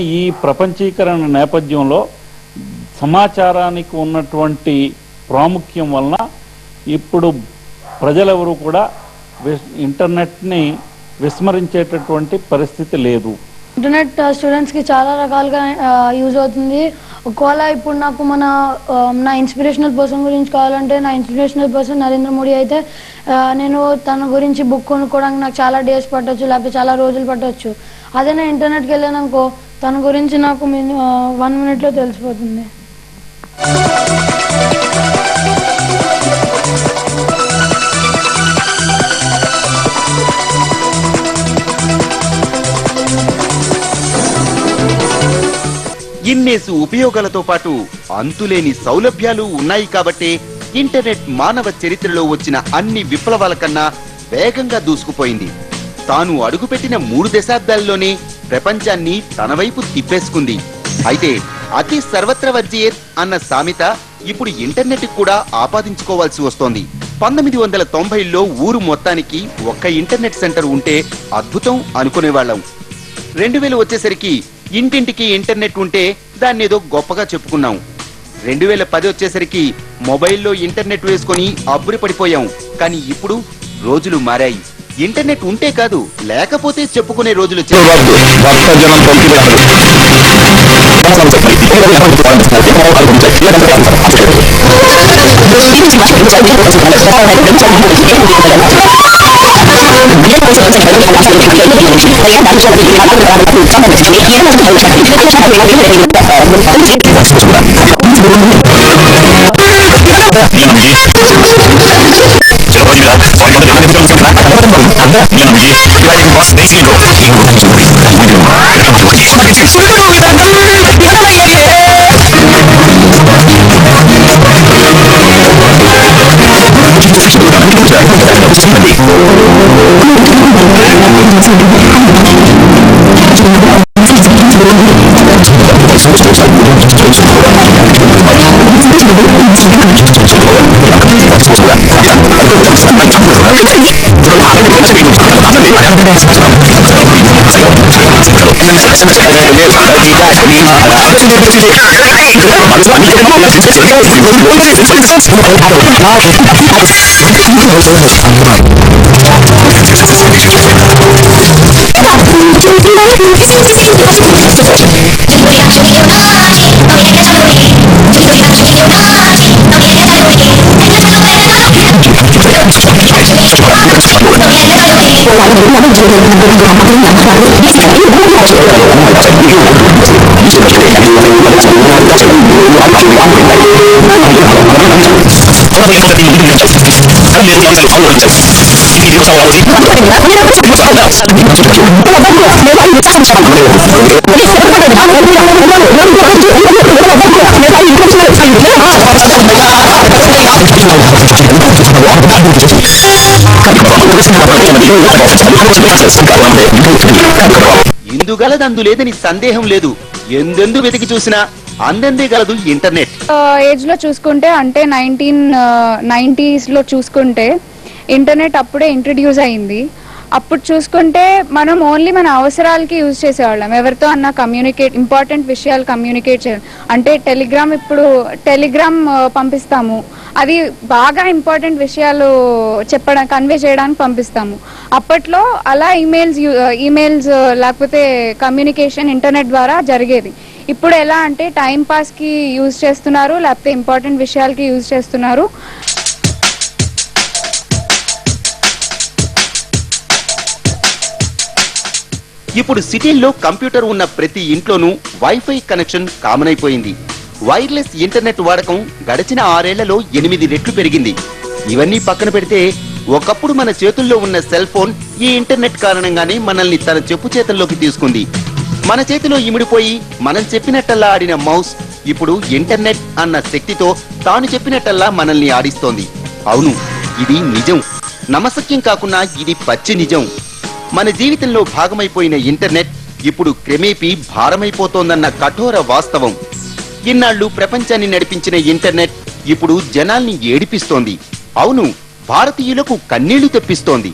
ఈ ప్రపంచీకరణ నేపథ్యంలో సమాచారానికి ఉన్నటువంటి ప్రాముఖ్యం వలన ఇప్పుడు ప్రజలెవరూ కూడా ఇంటర్నెట్ని విస్మరించేటటువంటి పరిస్థితి లేదు. ఇంటర్నెట్ స్టూడెంట్స్కి చాలా రకాలుగా యూజ్ అవుతుంది. ఒకవేళ ఇప్పుడు నాకు నా ఇన్స్పిరేషనల్ పర్సన్ గురించి కావాలంటే నా ఇన్స్పిరేషనల్ పర్సన్ నరేంద్ర మోడీ అయితే నేను తన గురించి బుక్ కొనుక్కోవడానికి నాకు చాలా డేస్ పట్టవచ్చు, లేకపోతే చాలా రోజులు పట్టవచ్చు. అదే నా ఇంటర్నెట్కి వెళ్ళాననుకో తన గురించి నాకు 1 minute తెలిసిపోతుంది. ఇన్నేసి ఉపయోగాలతో పాటు అంతులేని సౌలభ్యాలు ఉన్నాయి కాబట్టే ఇంటర్నెట్ మానవ చరిత్రలో వచ్చిన అన్ని విప్లవాల కన్నా వేగంగా దూసుకుపోయింది. తాను అడుగుపెట్టిన 3 దశాబ్దాల్లోనే ప్రపంచాన్ని తన వైపు తిప్పేసుకుంది. అయితే అతి సర్వత్ర వర్జయేత్ అన్న సామెత ఇప్పుడు ఇంటర్నెట్ కూడా ఆపాదించుకోవాల్సి వస్తోంది. 1990లో ఊరు మొత్తానికి ఒక్క ఇంటర్నెట్ సెంటర్ ఉంటే అద్భుతం అనుకునేవాళ్లం. 2000 వచ్చేసరికి ఇంటింటికి ఇంటర్నెట్ ఉంటే దాన్నేదో గొప్పగా చెప్పుకున్నాం. 2010 వచ్చేసరికి మొబైల్లో ఇంటర్నెట్ వేసుకొని అబ్బురి పడిపోయాం. కానీ ఇప్పుడు రోజులు మారాయి. ఇంటర్నెట్ ఉంటే కాదు, లేకపోతే చెప్పుకునే రోజులు ఇందుగలదందు లేదని సందేహం లేదు. ఎందెందు వెతికి చూసినా అందందే గలదు ఇంటర్నెట్. ఏజ్ లో చూసుకుంటే అంటే 1990s లో చూసుకుంటే ఇంటర్నెట్ అప్పుడే ఇంట్రడ్యూస్ అయింది. అప్పుడు చూసుకుంటే మనం ఓన్లీ మన అవసరాలకి యూజ్ చేసేవాళ్ళం. ఎవరితో అన్న ఇంపార్టెంట్ విషయాలు కమ్యూనికేట్ చేయాలి అంటే టెలిగ్రామ్ పంపిస్తాము. అది బాగా ఇంపార్టెంట్ విషయాలు కన్వే చేయడానికి పంపిస్తాము. అప్పట్లో అలా ఈమెయిల్స్ లేకపోతే కమ్యూనికేషన్ ఇంటర్నెట్ ద్వారా జరిగేది. ఇప్పుడు ఎలా అంటే టైం పాస్ కి యూజ్ చేస్తున్నారు, లేకపోతే ఇంపార్టెంట్ విషయాలకి యూజ్ చేస్తున్నారు. ఇప్పుడు సిటీల్లో కంప్యూటర్ ఉన్న ప్రతి ఇంట్లోనూ వైఫై కనెక్షన్ కామన్ అయిపోయింది. వైర్లెస్ ఇంటర్నెట్ వాడకం గడిచిన 6 ఏళ్లలో 8 రెట్లు పెరిగింది. ఇవన్నీ పక్కన పెడితే ఒకప్పుడు మన చేతుల్లో ఉన్న సెల్ ఫోన్ ఈ ఇంటర్నెట్ కారణంగానే మనల్ని తన చెప్పు చేతల్లోకి తీసుకుంది. మన చేతిలో ఇమిడిపోయి మనం చెప్పినట్టల్లా ఆడిన మౌస్ ఇప్పుడు ఇంటర్నెట్ అన్న శక్తితో తాను చెప్పినట్టల్లా మనల్ని ఆడిస్తోంది. అవును, ఇది నిజం. నమ్మశక్యం కాకున్నా ఇది పచ్చి నిజం. మన జీవితంలో భాగమైపోయిన ఇంటర్నెట్ ఇప్పుడు క్రమేపీ భారమైపోతోందన్న కఠోర వాస్తవం. ఇన్నాళ్లు ప్రపంచాన్ని నడిపించిన ఇంటర్నెట్ ఇప్పుడు జనాల్ని ఏడిపిస్తోంది. అవును, భారతీయులకు కన్నీళ్లు తెప్పిస్తోంది.